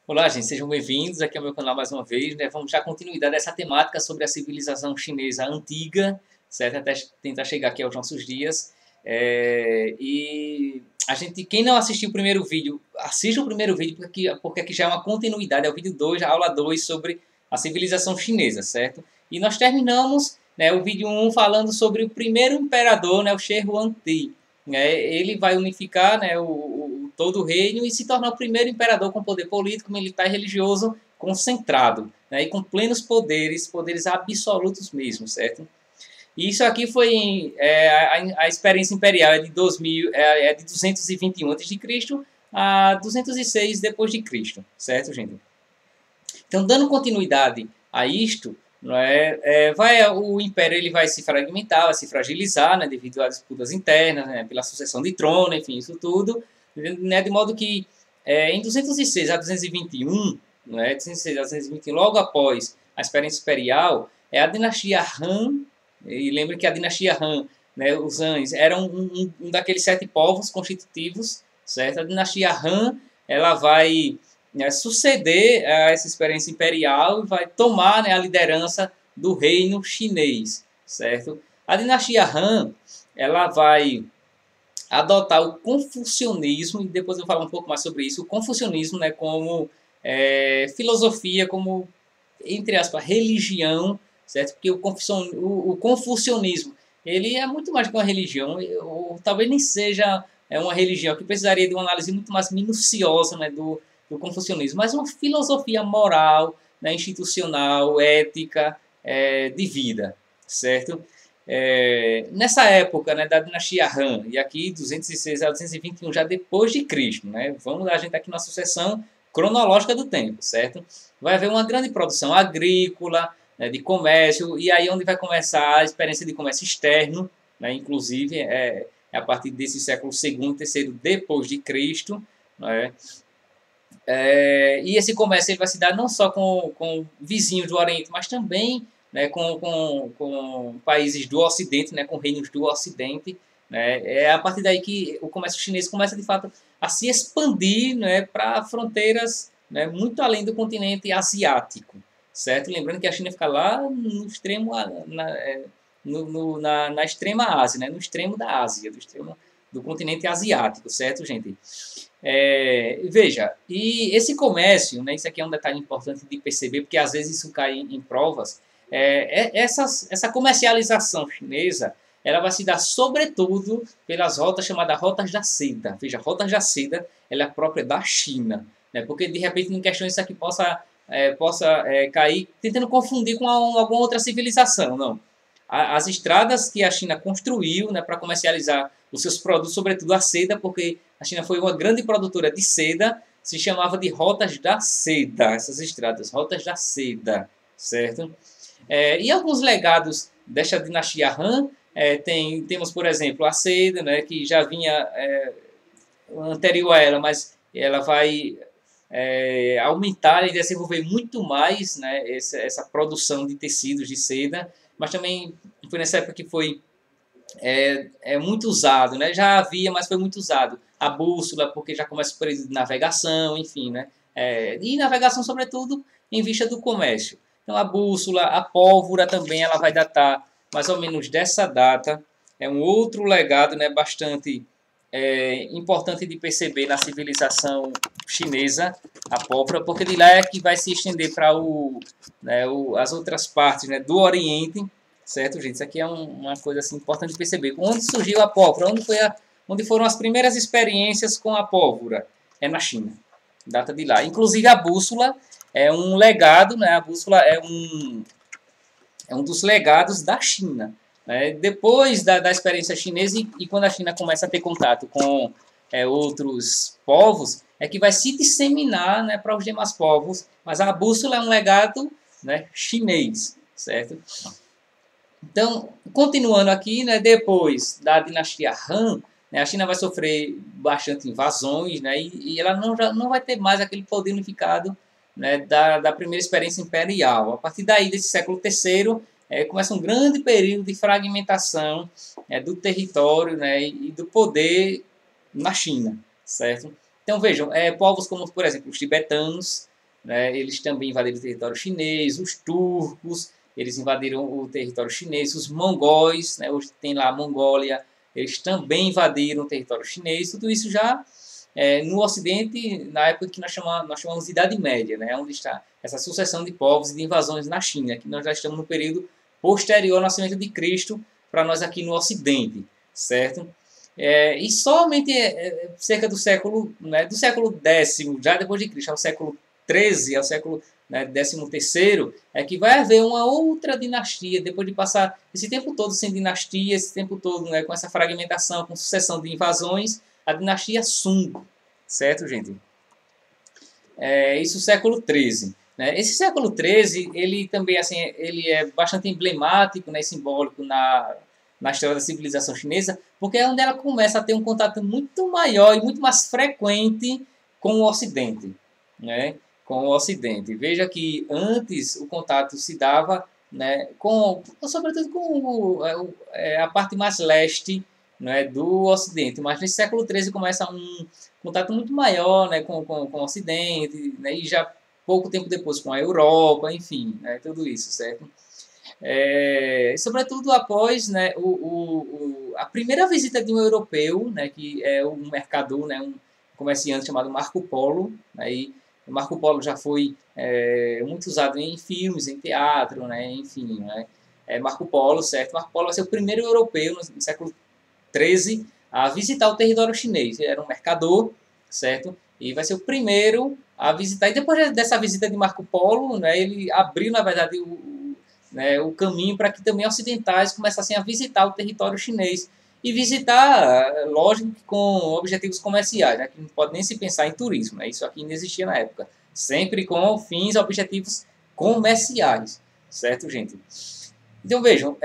Olá, gente, sejam bem-vindos aqui ao meu canal mais uma vez, né? Vamos dar continuidade a essa temática sobre a civilização chinesa antiga, certo? Até tentar chegar aqui aos nossos dias. E a gente, quem não assistiu o primeiro vídeo, assista o primeiro vídeo, porque aqui já é uma continuidade, é o vídeo 2, a aula 2 sobre a civilização chinesa, certo? E nós terminamos, né, o vídeo 1 falando sobre o primeiro imperador, né, o Shi Huangdi. Ele vai unificar, né, todo o reino e se tornar o primeiro imperador com poder político, militar e religioso concentrado, né, e com plenos poderes, poderes absolutos mesmo, certo? E isso aqui foi a experiência imperial é de 2000, é de 221 a.C. a 206 depois de Cristo, certo, gente? Então, dando continuidade a isto, o império ele vai se fragmentar, vai se fragilizar, né, devido às disputas internas, né, pela sucessão de trono, enfim, isso tudo, né, de modo que em 206 a 221, né, 206 a 221, logo após a experiência imperial, a dinastia Han, e lembre que a dinastia Han, né, os Hans, eram um daqueles 7 povos constitutivos, certo? A dinastia Han, ela vai, né, suceder a essa experiência imperial e vai tomar, né, a liderança do reino chinês, certo? A dinastia Han, ela vai adotar o confucionismo, e depois eu vou falar um pouco mais sobre isso, o confucionismo, né, como filosofia, como, entre aspas, religião, certo? Porque o confucionismo, ele é muito mais que uma religião, ou talvez nem seja uma religião, que precisaria de uma análise muito mais minuciosa, né, do confucionismo, mas uma filosofia moral, né, institucional, ética, de vida, certo? Nessa época, né, da dinastia Han, e aqui 206 a 221 já depois de Cristo, né, a gente aqui na sucessão cronológica do tempo, certo? Vai haver uma grande produção agrícola, né, de comércio, e aí onde vai começar a experiência de comércio externo, né, inclusive a partir desse século II, terceiro depois de Cristo, né, e esse comércio ele vai se dar não só com vizinhos do Oriente, mas também, né, com países do Ocidente, né, com reinos do Ocidente. Né, é a partir daí que o comércio chinês começa, de fato, a se expandir, né, para fronteiras, né, muito além do continente asiático. Certo? Lembrando que a China fica lá no extremo, na extrema Ásia, né, no extremo da Ásia, do extremo do continente asiático, certo, gente? Veja, e esse comércio, né, isso aqui é um detalhe importante de perceber, porque às vezes isso cai em provas, essa comercialização chinesa, ela vai se dar sobretudo pelas rotas chamadas rotas da seda. Veja, rotas da seda, ela é própria da China, né, porque de repente em questões isso aqui possa cair tentando confundir com alguma outra civilização, não. As estradas que a China construiu, né, para comercializar os seus produtos, sobretudo a seda, porque a China foi uma grande produtora de seda, se chamava de Rotas da Seda, essas estradas, Rotas da Seda, certo? E alguns legados desta dinastia Han, temos, por exemplo, a seda, né, que já vinha anterior a ela, mas ela vai aumentar e desenvolver muito mais, né, essa produção de tecidos de seda, mas também foi nessa época que foi muito usado, né? Já havia, mas foi muito usado. A bússola, porque já começa por navegação, enfim, né? E navegação, sobretudo, em vista do comércio. Então, a bússola, a pólvora também, ela vai datar mais ou menos dessa data. É um outro legado, né, bastante importante de perceber na civilização chinesa, a pólvora, porque de lá é que vai se estender para as outras partes, né, do Oriente, certo, gente? Isso aqui é uma coisa assim, importante de perceber. Onde surgiu a pólvora? Onde foram as primeiras experiências com a pólvora? É na China. Data de lá. Inclusive a bússola é um legado, né? A bússola é um dos legados da China. Né? Depois da experiência chinesa e quando a China começa a ter contato com outros povos, é que vai se disseminar, né, para os demais povos. Mas a bússola é um legado, né, chinês, certo? Então, continuando aqui, né, depois da dinastia Han, né, a China vai sofrer bastante invasões, né, e ela não vai ter mais aquele poder unificado, né, da primeira experiência imperial. A partir daí, desse século III, começa um grande período de fragmentação do território, né, e do poder na China, certo? Então, vejam, povos como, por exemplo, os tibetanos, né, eles também invadiram o território chinês, os turcos, eles invadiram o território chinês, os mongóis, né, hoje tem lá a Mongólia, eles também invadiram o território chinês, tudo isso já no Ocidente, na época que nós chamamos de Idade Média, né, onde está essa sucessão de povos e de invasões na China, que nós já estamos no período posterior ao nascimento de Cristo, para nós aqui no Ocidente, certo? E somente cerca do século X, já depois de Cristo, ao século XIII, ao século XIII, é que vai haver uma outra dinastia, depois de passar esse tempo todo sem dinastia, esse tempo todo com essa fragmentação, com sucessão de invasões, a dinastia Sung, certo, gente? Isso século XIII. Né? Esse século XIII, ele também assim, ele é bastante emblemático, né, simbólico na história da civilização chinesa, porque é onde ela começa a ter um contato muito maior e muito mais frequente com o Ocidente, né? Com o Ocidente. Veja que antes o contato se dava, né, sobretudo com a parte mais leste, né, do Ocidente, mas nesse século XIII começa um contato muito maior, né, com o Ocidente, né, e já pouco tempo depois com a Europa, enfim, né, tudo isso, certo? Sobretudo após, né, a primeira visita de um europeu, né, que é um mercador, né, um comerciante chamado Marco Polo. Aí Marco Polo já foi muito usado em filmes, em teatro, né, enfim, né, Marco Polo, certo? Marco Polo vai ser o primeiro europeu no século XIII a visitar o território chinês. Ele era um mercador, certo? E vai ser o primeiro a visitar. E depois dessa visita de Marco Polo, né, ele abriu, na verdade, o caminho para que também ocidentais começassem a visitar o território chinês. E visitar, lógico, com objetivos comerciais, né, que não pode nem se pensar em turismo. Né, isso aqui não existia na época. Sempre com fins e objetivos comerciais. Certo, gente? Então vejam,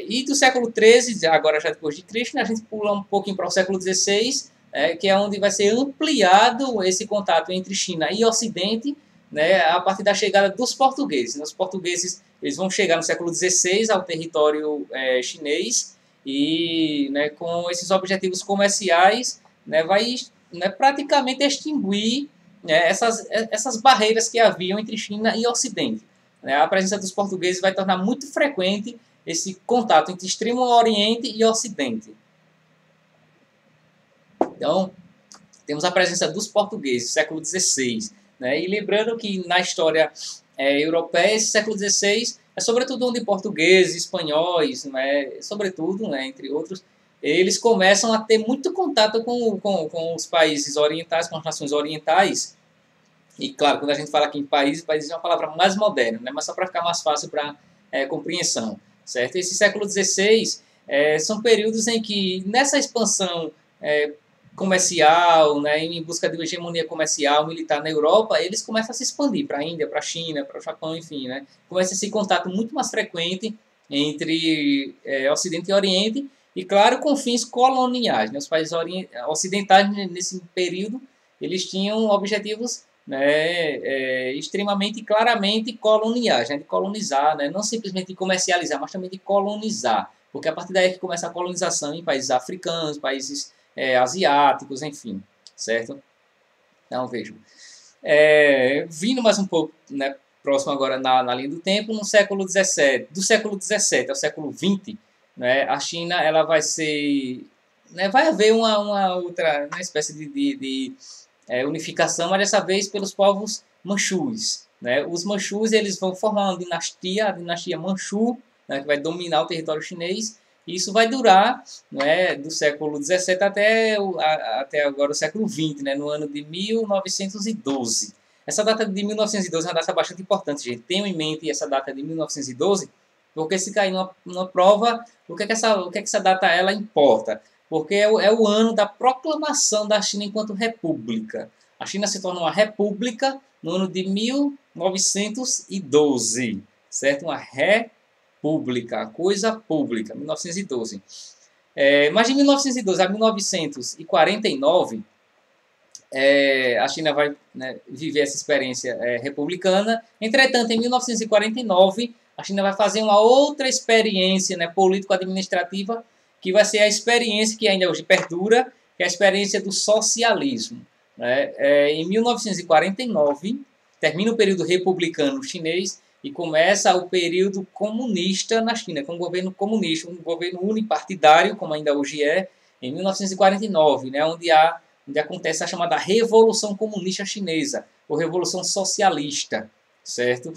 e do século XIII, agora já depois de Cristo, né, a gente pula um pouquinho para o século XVI, que é onde vai ser ampliado esse contato entre China e Ocidente, né, a partir da chegada dos portugueses. Os portugueses eles vão chegar no século XVI ao território chinês e, né, com esses objetivos comerciais, né, vai praticamente extinguir essas barreiras que haviam entre China e Ocidente. A presença dos portugueses vai tornar muito frequente esse contato entre Extremo Oriente e Ocidente. Então, temos a presença dos portugueses, século XVI. Né? E lembrando que na história europeia, esse século XVI é sobretudo onde portugueses, espanhóis, né, sobretudo, né, entre outros, eles começam a ter muito contato com os países orientais, com as nações orientais. E claro, quando a gente fala aqui em países é uma palavra mais moderna, né? Mas só para ficar mais fácil para compreensão, certo? Esse século XVI são períodos em que, nessa expansão comercial, né, em busca de uma hegemonia comercial, militar na Europa, eles começam a se expandir para a Índia, para a China, para o Japão, enfim, né? Começa esse contato muito mais frequente entre Ocidente e Oriente, e claro, com fins coloniais, né? Os países ocidentais, nesse período, eles tinham objetivos, né, extremamente claramente coloniais, né, de colonizar, né, não simplesmente de comercializar, mas também de colonizar, porque a partir daí é que começa a colonização em países africanos, países asiáticos, enfim, certo? Então, vejam. Vindo mais um pouco, né, próximo agora na linha do tempo, no século XVII, do século XVII ao século XX, né, a China ela vai ser, né, vai haver uma outra espécie de unificação, mas dessa vez pelos povos manchus. Né? Os manchus eles vão formar uma dinastia, a dinastia Manchu, né, que vai dominar o território chinês, e isso vai durar, né, do século XVII até agora o século XX, né, no ano de 1912. Essa data de 1912 é uma data bastante importante, gente. Tenham em mente essa data de 1912, porque se cair numa prova, o que é que essa data ela importa? Porque é o ano da proclamação da China enquanto república. A China se torna uma república no ano de 1912, certo? Uma república, coisa pública, 1912. Mas de 1912 a 1949, a China vai, né, viver essa experiência republicana. Entretanto, em 1949, a China vai fazer uma outra experiência, né, político-administrativa, que vai ser a experiência que ainda hoje perdura, que é a experiência do socialismo. Né? Em 1949, termina o período republicano chinês e começa o período comunista na China, com um governo comunista, um governo unipartidário, como ainda hoje é, em 1949, né, onde acontece a chamada Revolução Comunista Chinesa, ou Revolução Socialista, certo?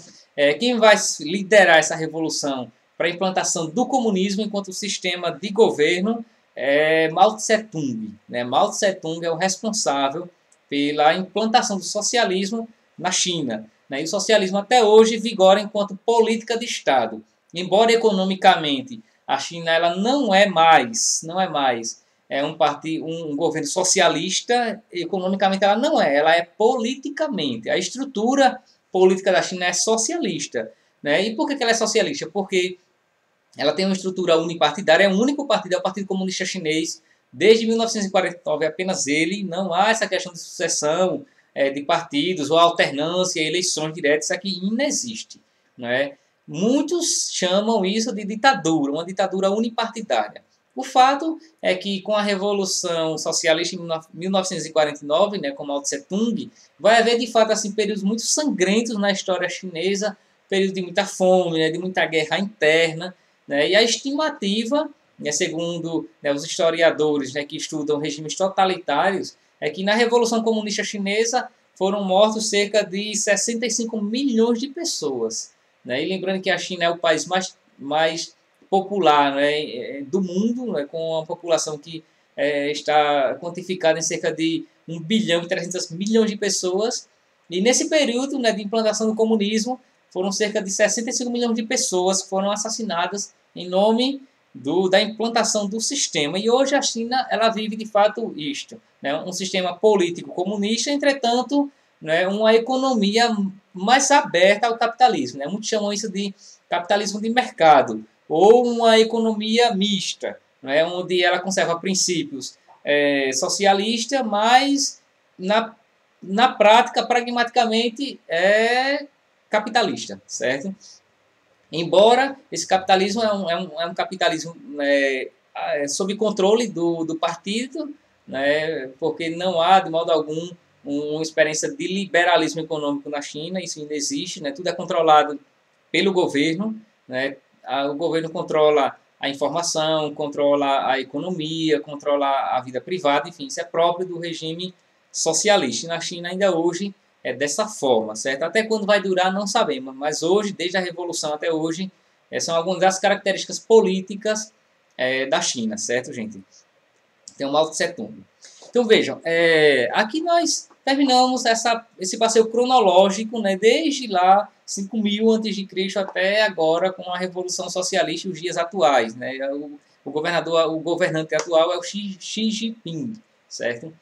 Quem vai liderar essa revolução para a implantação do comunismo enquanto sistema de governo é Mao Tse-tung. Né? Mao Tse-tung é o responsável pela implantação do socialismo na China. Né? E o socialismo até hoje vigora enquanto política de Estado. Embora economicamente a China ela não é mais um governo socialista, economicamente ela não é, ela é politicamente. A estrutura política da China é socialista. Né? E por que ela é socialista? Porque ela tem uma estrutura unipartidária, é o único partido, é o Partido Comunista Chinês. Desde 1949, apenas ele, não há essa questão de sucessão de partidos ou alternância, eleições diretas, isso aqui inexiste. Né? Muitos chamam isso de ditadura, uma ditadura unipartidária. O fato é que com a Revolução Socialista em 1949, né, com Mao Tse-tung, vai haver de fato assim, períodos muito sangrentos na história chinesa, períodos de muita fome, né, de muita guerra interna, né, e a estimativa, né, segundo os historiadores que estudam regimes totalitários, é que na Revolução Comunista Chinesa foram mortos cerca de 65 milhões de pessoas. Né, e lembrando que a China é o país mais popular, né, do mundo, né, com uma população que está quantificada em cerca de 1 bilhão e 300 milhões de pessoas. E nesse período, né, de implantação do comunismo, foram cerca de 65 milhões de pessoas que foram assassinadas em nome da implantação do sistema. E hoje a China ela vive de fato isto, né, um sistema político comunista, entretanto, né, uma economia mais aberta ao capitalismo. Né? Muitos chamam isso de capitalismo de mercado, ou uma economia mista, né, onde ela conserva princípios socialistas, mas na prática, pragmaticamente, é capitalista, certo? Embora esse capitalismo é um capitalismo sob controle do partido, né, porque não há, de modo algum, uma experiência de liberalismo econômico na China, isso ainda existe, né, tudo é controlado pelo governo, né, o governo controla a informação, controla a economia, controla a vida privada, enfim, isso é próprio do regime socialista. E na China ainda hoje é dessa forma, certo? Até quando vai durar não sabemos, mas hoje, desde a Revolução até hoje, são algumas das características políticas da China, certo, gente? Tem o Mao Tse-tung. Então vejam, aqui nós terminamos esse passeio cronológico, né, desde lá 5.000 a.C. até agora com a Revolução Socialista e os dias atuais. Né? O governante atual é o Xi Jinping, certo?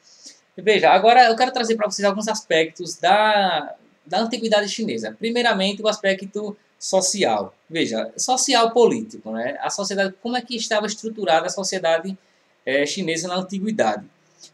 E veja, agora eu quero trazer para vocês alguns aspectos da antiguidade chinesa. Primeiramente, o aspecto social. Veja, social político, né? A sociedade, como é que estava estruturada a sociedade chinesa na antiguidade?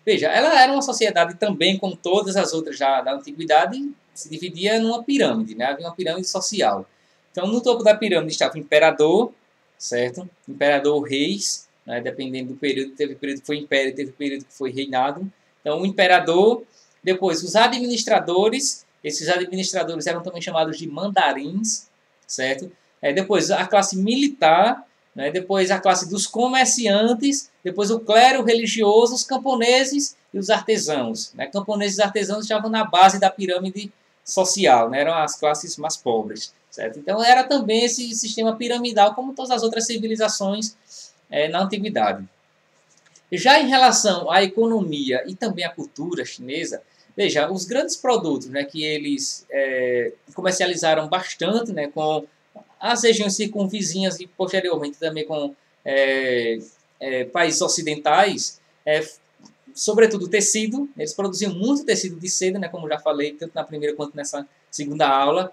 Veja, ela era uma sociedade também, como todas as outras já da antiguidade, se dividia numa pirâmide, né? Havia uma pirâmide social. Então, no topo da pirâmide estava o imperador, certo? Imperador, reis, né? Dependendo do período, teve período que foi império, teve período que foi reinado. Então, o imperador, depois os administradores, esses administradores eram também chamados de mandarins, certo? Depois a classe militar, né? Depois a classe dos comerciantes, depois o clero religioso, os camponeses e os artesãos. Né? Camponeses e artesãos estavam na base da pirâmide social, né? Eram as classes mais pobres. Certo? Então era também esse sistema piramidal, como todas as outras civilizações na antiguidade. Já em relação à economia e também à cultura chinesa, veja, os grandes produtos, né, que eles comercializaram bastante, né, com as regiões circunvizinhas e posteriormente também com países ocidentais, sobretudo tecido. Eles produziam muito tecido de seda, né, como já falei, tanto na primeira quanto nessa segunda aula,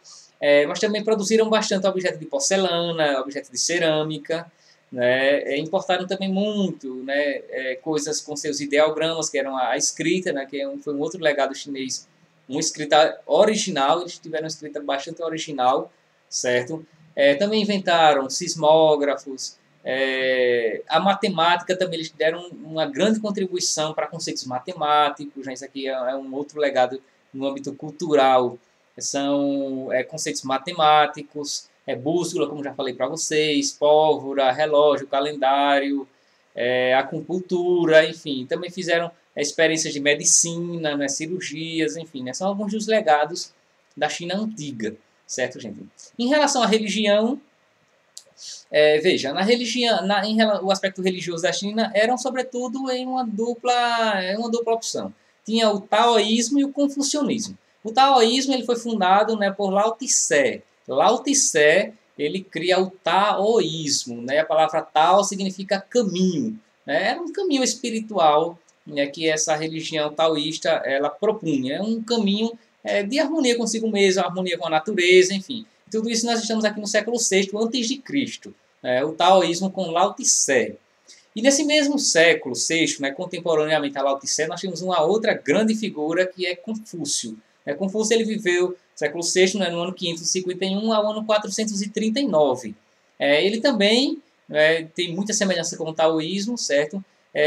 mas também produziram bastante objetos de porcelana, objetos de cerâmica, né, importaram também muito, né, coisas com seus ideogramas, que eram a escrita, né, que foi um outro legado chinês, uma escrita original, eles tiveram uma escrita bastante original, certo? Também inventaram sismógrafos, a matemática também, eles deram uma grande contribuição para conceitos matemáticos, né, isso aqui é um outro legado no âmbito cultural são conceitos matemáticos, bússola, como já falei para vocês, pólvora, relógio, calendário, acupuntura, enfim. Também fizeram experiências de medicina, né, cirurgias, enfim, né, são alguns dos legados da China antiga, certo, gente? Em relação à religião, veja, na religião, o aspecto religioso da China eram sobretudo em uma dupla opção. Tinha o taoísmo e o confucionismo. O taoísmo ele foi fundado, né, por Lao Tse. Lao Tse ele cria o taoísmo, né? A palavra Tao significa caminho, né? Era um caminho espiritual, né, que essa religião taoísta ela propunha. É um caminho de harmonia consigo mesmo, harmonia com a natureza, enfim. Tudo isso nós estamos aqui no século VI a.C., o taoísmo com Lao Tse. E nesse mesmo século VI, né, contemporaneamente a Lao Tse, nós temos uma outra grande figura que é Confúcio. Confúcio ele viveu no século VI, né, no ano 551 ao ano 439. Ele também tem muita semelhança com o taoísmo, certo?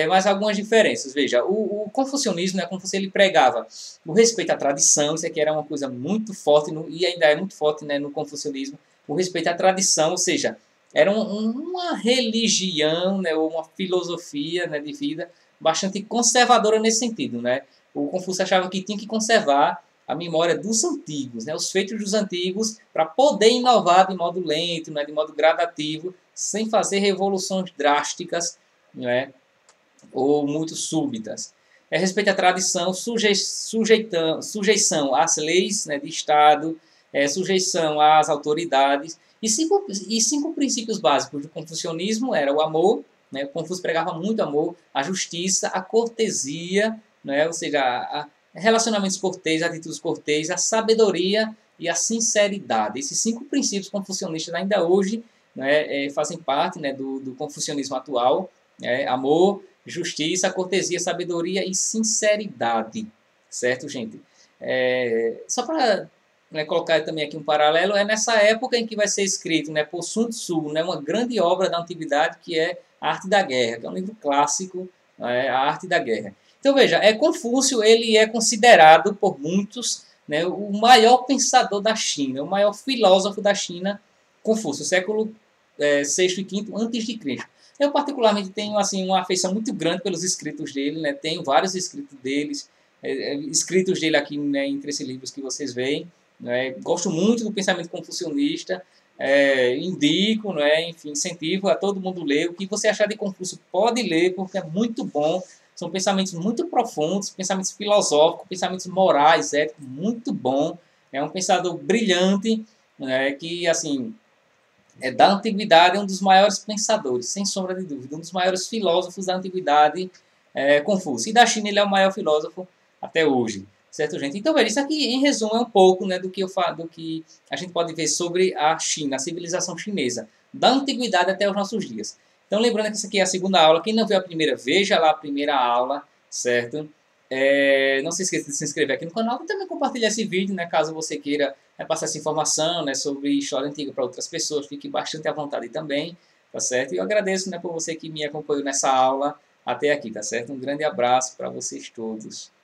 Mas algumas diferenças. Veja, o confucionismo, né, Confúcio ele pregava o respeito à tradição, isso aqui era uma coisa muito forte, e ainda é muito forte, né, no confucionismo, o respeito à tradição, ou seja, era uma religião, né, ou uma filosofia, né, de vida bastante conservadora nesse sentido. Né? O Confúcio achava que tinha que conservar a memória dos antigos, né, os feitos dos antigos, para poder inovar de modo lento, né, de modo gradativo, sem fazer revoluções drásticas, né, ou muito súbitas. Respeito à tradição, sujeição às leis, né, de Estado, sujeição às autoridades. E cinco princípios básicos do confucionismo era o amor, né, o Confúcio pregava muito amor, a justiça, a cortesia, né, ou seja, relacionamentos corteses, atitudes corteses, a sabedoria e a sinceridade. Esses 5 princípios confucionistas ainda hoje, né, fazem parte, né, do confucionismo atual, amor, justiça, cortesia, sabedoria e sinceridade, certo, gente? Só para colocar também aqui um paralelo, é nessa época em que vai ser escrito, né, por Sun Tzu, né, uma grande obra da antiguidade que é A Arte da Guerra, que é um livro clássico, A Arte da Guerra. Então veja, Confúcio ele é considerado por muitos, né, o maior pensador da China, o maior filósofo da China, Confúcio, século VI e V antes de Cristo. Eu particularmente tenho assim uma afeição muito grande pelos escritos dele, né, tenho vários escritos dele aqui, né, entre esses livros que vocês veem. Gosto muito do pensamento confucionista, indico, enfim, incentivo a todo mundo ler. O que você achar de Confúcio pode ler, porque é muito bom. São pensamentos muito profundos, pensamentos filosóficos, pensamentos morais, éticos, muito bom. É um pensador brilhante, que, assim, da antiguidade é um dos maiores pensadores, sem sombra de dúvida, um dos maiores filósofos da antiguidade, Confúcio. E da China ele é o maior filósofo até hoje. Certo, gente? Então, veja, isso aqui, em resumo, é um pouco, né, do que a gente pode ver sobre a China, a civilização chinesa, da antiguidade até os nossos dias. Então, lembrando que essa aqui é a segunda aula. Quem não viu a primeira, veja lá a primeira aula, certo? Não se esqueça de se inscrever aqui no canal e também compartilhar esse vídeo, né, caso você queira passar essa informação, né, sobre história antiga para outras pessoas. Fique bastante à vontade também, tá certo? E eu agradeço, né, por você que me acompanhou nessa aula até aqui, tá certo? Um grande abraço para vocês todos.